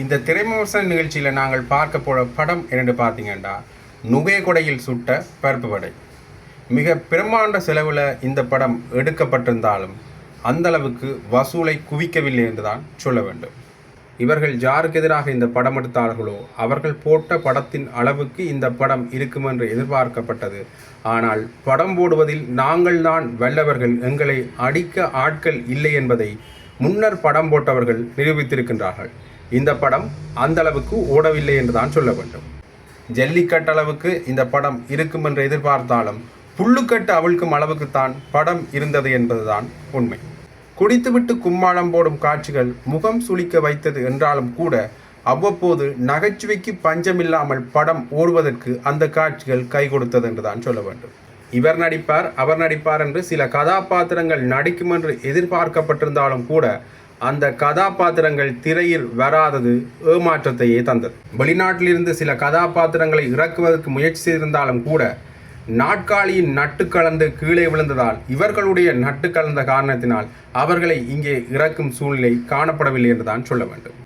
இந்த திரைவிமர்சன நிகழ்ச்சியில் நாங்கள் பார்க்க போகிற படம் என்னென்னு பார்த்தீங்கன்னா நுகேகொடையில் சுட்ட பருப்பு வடை. மிக பிரம்மாண்ட செலவில் இந்த படம் எடுக்கப்பட்டிருந்தாலும் அந்தளவுக்கு வசூலை குவிக்கவில்லை என்று தான் சொல்ல வேண்டும். இவர்கள் யாருக்கு எதிராக இந்த படம் எடுத்தார்களோ அவர்கள் போட்ட படத்தின் அளவுக்கு இந்த படம் இருக்கும் என்று எதிர்பார்க்கப்பட்டது. ஆனால் படம் போடுவதில் நாங்கள் தான் வல்லவர்கள், எங்களை அடிக்க ஆட்கள் இல்லை என்பதை முன்னர் படம் போட்டவர்கள் நிரூபித்திருக்கின்றார்கள். இந்த படம் அந்த அளவுக்கு ஓடவில்லை என்று தான் சொல்ல வேண்டும். ஜல்லிக்கட்டு அளவுக்கு இந்த படம் இருக்கும் என்று எதிர்பார்த்தாலும் புல்லுக்கட்டு அவிழ்க்கும் அளவுக்குத்தான் படம் இருந்தது என்பதுதான் உண்மை. குடித்துவிட்டு கும்மாளம் போடும் காட்சிகள் முகம் சுளிக்க வைத்தது என்றாலும் கூட அவ்வப்போது நகைச்சுவைக்கு பஞ்சமில்லாமல் படம் ஓடுவதற்கு அந்த காட்சிகள் கை கொடுத்தது என்றுதான் சொல்ல வேண்டும். இவர் நடிப்பார் அவர் நடிப்பார் என்று சில கதாபாத்திரங்கள் நடிக்கும் என்று எதிர்பார்க்கப்பட்டிருந்தாலும் கூட அந்த கதாபாத்திரங்கள் திரையில் வராதது ஏமாற்றத்தையே தந்தது. வெளிநாட்டிலிருந்து சில கதாபாத்திரங்களை இறக்குவதற்கு முயற்சி செய்திருந்தாலும் கூட நாட்காலியின் நட்டு கலந்து கீழே விழுந்ததால் இவர்களுடைய நட்டு கலந்த காரணத்தினால் அவர்களை இங்கே இறக்கும் சூழ்நிலை காணப்படவில்லை என்றுதான் சொல்ல வேண்டும்.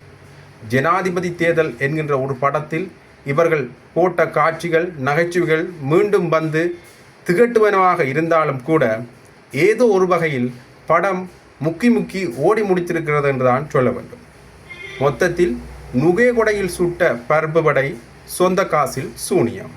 ஜனாதிபதி தேர்தல் என்கின்ற ஒரு படத்தில் இவர்கள் போட்ட காட்சிகள் நகைச்சுவைகள் மீண்டும் வந்து திகட்டுவனவாக இருந்தாலும் கூட ஏதோ ஒரு வகையில் படம் முக்கி ஓடி முடித்திருக்கிறது என்றுதான் சொல்ல வேண்டும். மொத்தத்தில் நுகேகொடையில் சுட்ட பருப்பு வடை சொந்த காசில் சூனியம்.